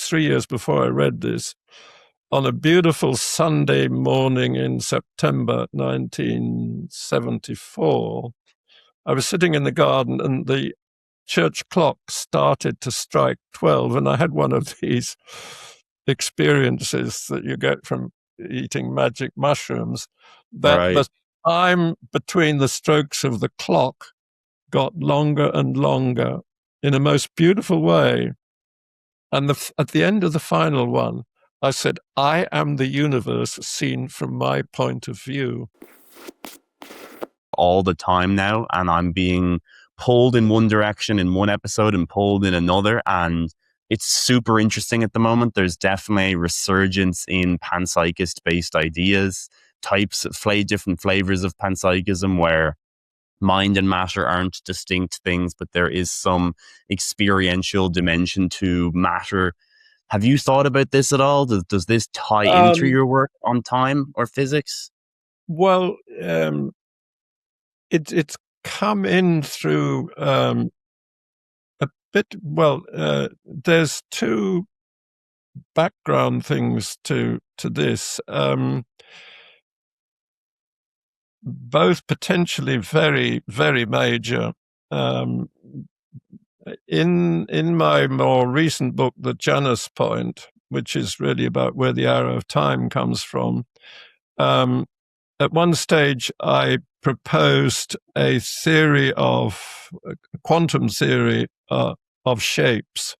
3 years before I read this, on a beautiful Sunday morning in September 1974, I was sitting in the garden and the church clock started to strike 12. And I had one of these experiences that you get from eating magic mushrooms, that Right. the time between the strokes of the clock got longer and longer in a most beautiful way. And at the end of the final one, I said, I am the universe seen from my point of view. All the time now, and I'm being pulled in one direction in one episode and pulled in another, and it's super interesting at the moment. There's definitely a resurgence in panpsychist based ideas, different flavors of panpsychism where mind and matter aren't distinct things, but there is some experiential dimension to matter. Have you thought about this at all? Does this tie into your work on time or physics? Well, it's come in through a bit. Well, there's two background things to this, both potentially very, very major. In my more recent book, The Janus Point, which is really about where the arrow of time comes from, at one stage I proposed a quantum theory of shapes.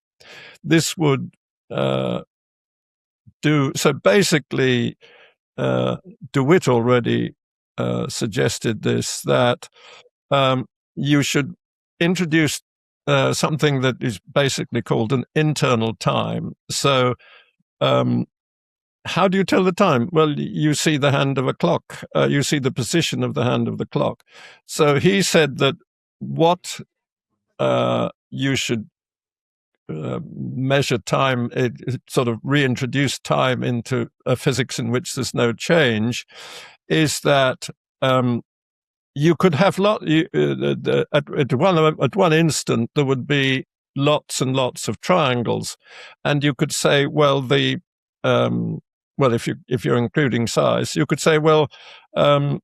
This would so basically, DeWitt already suggested this, that you should introduce something that is basically called an internal time. So how do you tell the time? Well, you see the hand of a clock. You see the position of the hand of the clock. So he said that what you should measure time, it sort of reintroduce time into a physics in which there's no change, is that you could have at one instant there would be lots and lots of triangles, and you could say, well, if you're including size, you could say, well, the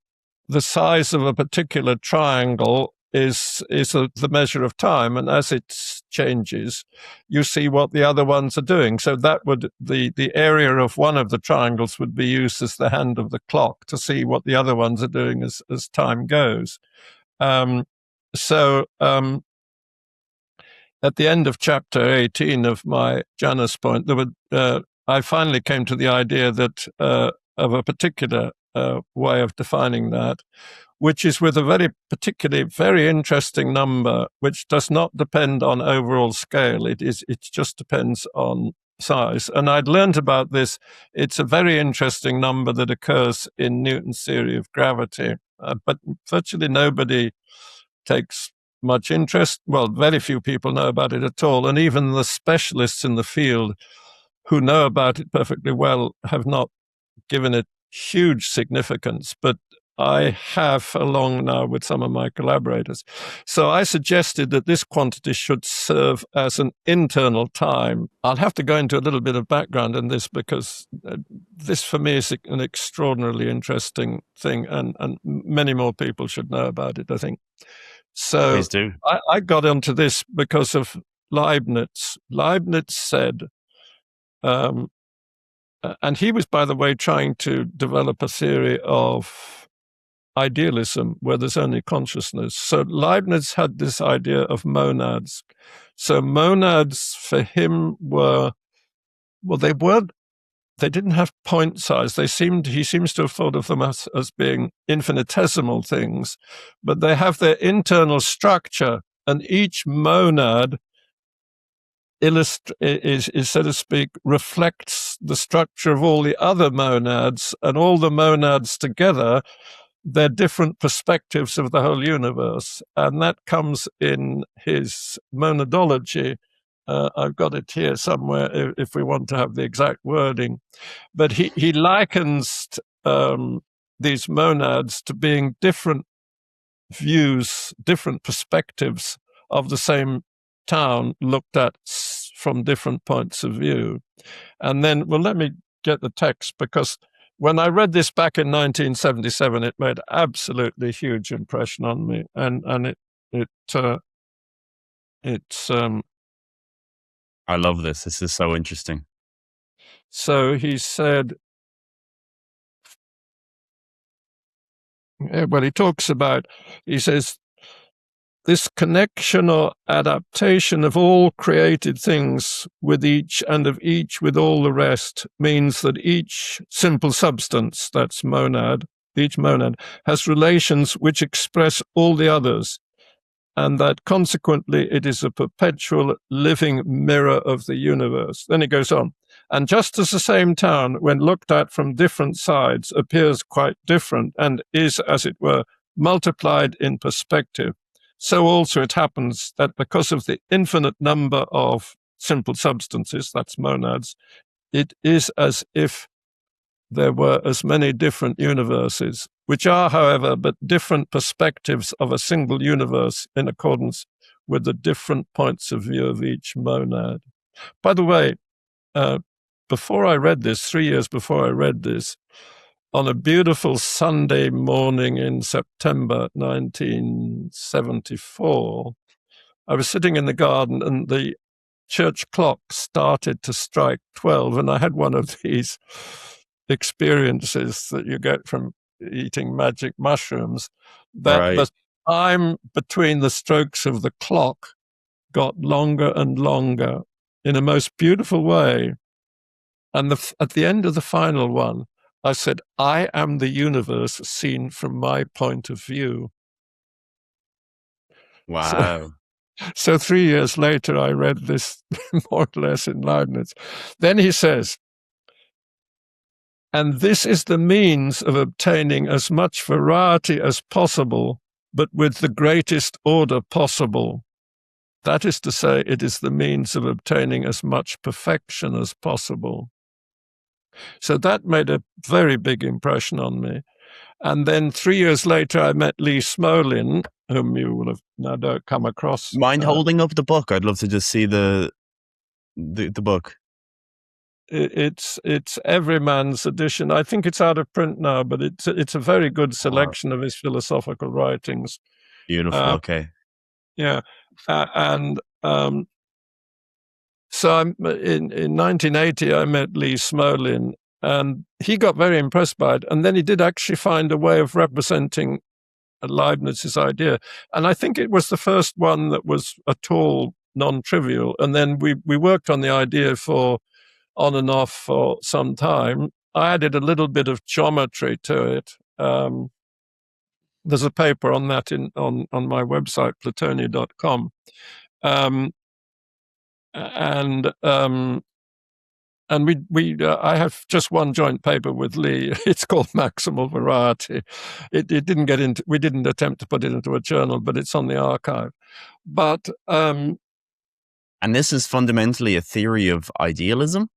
size of a particular triangle is the measure of time, and as it changes, you see what the other ones are doing. So that would the area of one of the triangles would be used as the hand of the clock to see what the other ones are doing as time goes. At the end of chapter 18 of my Janus Point, I finally came to the idea that of a particular way of defining that, which is with a very very interesting number, which does not depend on overall scale. It just depends on size. And I'd learned about this. It's a very interesting number that occurs in Newton's theory of gravity, but virtually nobody takes much interest. Well, very few people know about it at all. And even the specialists in the field who know about it perfectly well have not given it huge significance. But I have, along now with some of my collaborators. So I suggested that this quantity should serve as an internal time. I'll have to go into a little bit of background in this because this for me is an extraordinarily interesting thing, and many more people should know about it, I think. So Please do. I got onto this because of Leibniz. Leibniz said, and he was, by the way, trying to develop a theory of idealism where there's only consciousness. So Leibniz had this idea of monads. So monads for him they didn't have point size. He seems to have thought of them as being infinitesimal things, but they have their internal structure, and each monad is, so to speak, reflects the structure of all the other monads, and all the monads together, they're different perspectives of the whole universe. And that comes in his monadology. I've got it here somewhere if we want to have the exact wording. But he likens these monads to being different views, different perspectives of the same town looked at from different points of view. And then, well, let me get the text, because when I read this back in 1977, it made absolutely huge impression on me, and it's I love this. This is so interesting. so he said, well, he says, this connection or adaptation of all created things with each and of each with all the rest means that each simple substance, that's monad, each monad, has relations which express all the others, and that consequently it is a perpetual living mirror of the universe. Then he goes on, and just as the same town, when looked at from different sides, appears quite different and is, as it were, multiplied in perspective, so also it happens that because of the infinite number of simple substances, that's monads, it is as if there were as many different universes, which are, however, but different perspectives of a single universe in accordance with the different points of view of each monad. By the way, before I read this, 3 years before I read this, on a beautiful Sunday morning in September 1974, I was sitting in the garden and the church clock started to strike 12, and I had one of these experiences that you get from eating magic mushrooms, that Right. the time between the strokes of the clock got longer and longer in a most beautiful way. And at the end of the final one, I said, I am the universe seen from my point of view. Wow. So 3 years later, I read this more or less in Leibniz. Then he says, and this is the means of obtaining as much variety as possible, but with the greatest order possible. That is to say, it is the means of obtaining as much perfection as possible. So that made a very big impression on me. And then 3 years later, I met Lee Smolin, whom you will have no doubt come across. Mind holding up the book? I'd love to just see the book. It's Everyman's edition. I think it's out of print now, but it's a very good selection of his philosophical writings. Beautiful. Okay. Yeah, and so in 1980, I met Lee Smolin, and he got very impressed by it. And then he did actually find a way of representing Leibniz's idea. And I think it was the first one that was at all non-trivial. And then we worked on the idea for on and off for some time. I added a little bit of geometry to it. There's a paper on that on my website, platonia.com. And I have just one joint paper with Lee. It's called Maximal Variety. It didn't get into. We didn't attempt to put it into a journal, but it's on the archive. But and this is fundamentally a theory of idealism.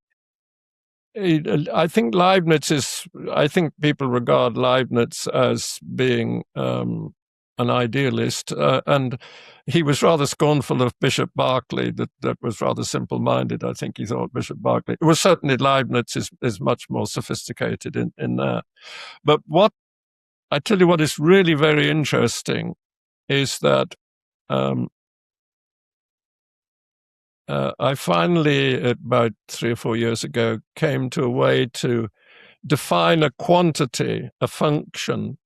I think Leibniz is. I think people regard Leibniz as being an idealist, and he was rather scornful of Bishop Berkeley. That was rather simple-minded. I think he thought Bishop Berkeley. It was certainly Leibniz is much more sophisticated in that. But what I tell you, what is really very interesting is that I finally, about 3 or 4 years ago, came to a way to define a quantity, a function,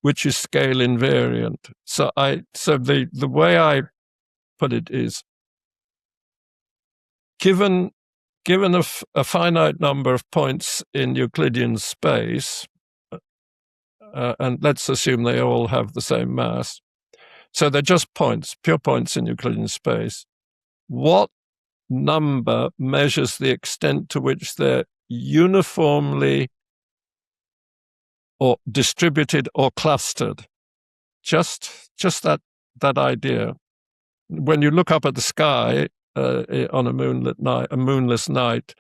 which is scale invariant. So the way I put it is, given a finite number of points in Euclidean space, and let's assume they all have the same mass, so they're just points, pure points in Euclidean space. What number measures the extent to which they're uniformly or distributed or clustered? Just that idea. When you look up at the sky on a moonless night,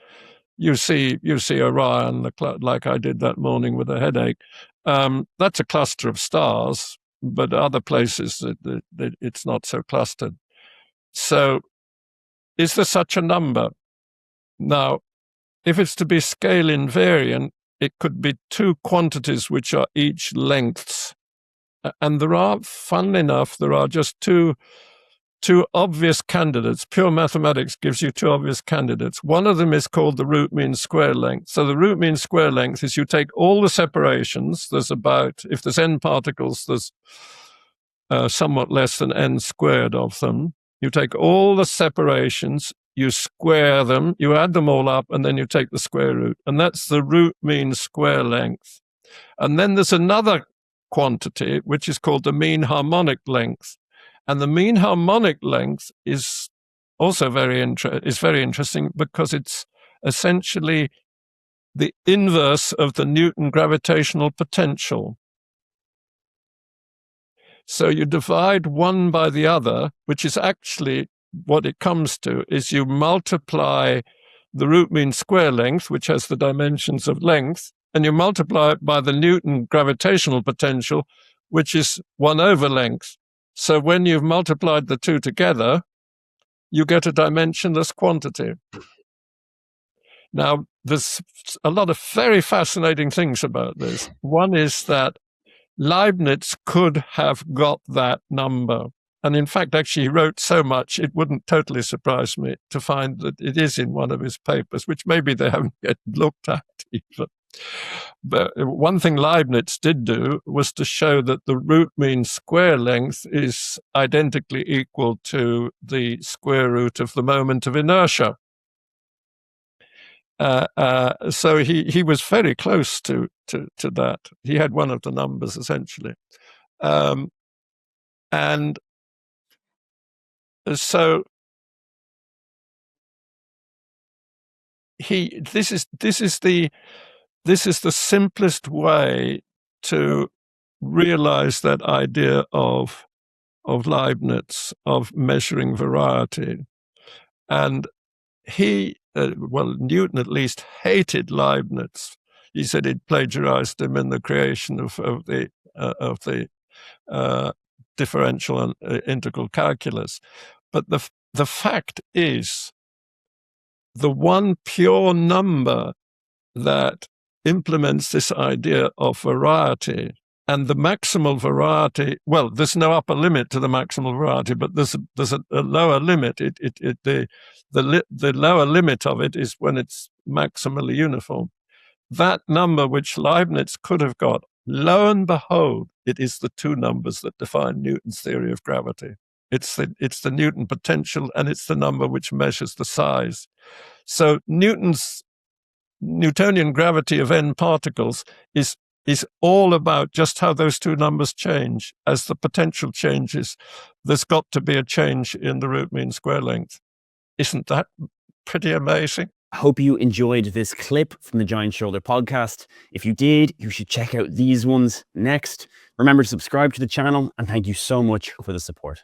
you see Orion, like I did that morning with a headache. That's a cluster of stars, but other places it's not so clustered. So is there such a number? Now, if it's to be scale invariant, it could be two quantities which are each lengths. And funnily enough, there are just two obvious candidates. Pure mathematics gives you two obvious candidates. One of them is called the root mean square length. So the root mean square length is you take all the separations. If there's n particles, there's somewhat less than n squared of them. You take all the separations, you square them, you add them all up, and then you take the square root. And that's the root mean square length. And then there's another quantity, which is called the mean harmonic length. And the mean harmonic length is also very interesting because it's essentially the inverse of the Newton gravitational potential. So you divide one by the other, which is actually what it comes to, is you multiply the root mean square length, which has the dimensions of length, and you multiply it by the Newton gravitational potential, which is 1 over length. So when you've multiplied the two together, you get a dimensionless quantity. Now, there's a lot of very fascinating things about this. One is that Leibniz could have got that number. And in fact, actually, he wrote so much, it wouldn't totally surprise me to find that it is in one of his papers, which maybe they haven't yet looked at even. But one thing Leibniz did do was to show that the root mean square length is identically equal to the square root of the moment of inertia. So he was very close to that. He had one of the numbers essentially, and so this is the simplest way to realize that idea of Leibniz of measuring variety. And Newton at least hated Leibniz. He said he'd plagiarized him in the creation of the differential and integral calculus. But the fact is, the one pure number that implements this idea of variety, and the maximal variety, well, there's no upper limit to the maximal variety, but there's a lower limit. The lower limit of it is when it's maximally uniform. That number which Leibniz could have got, lo and behold, it is the two numbers that define Newton's theory of gravity. It's the Newton potential, and it's the number which measures the size. So Newtonian gravity of n particles is all about just how those two numbers change. As the potential changes, there's got to be a change in the root mean square length. Isn't that pretty amazing? I hope you enjoyed this clip from the Giant Shoulder podcast. If you did, you should check out these ones next. Remember to subscribe to the channel, and thank you so much for the support.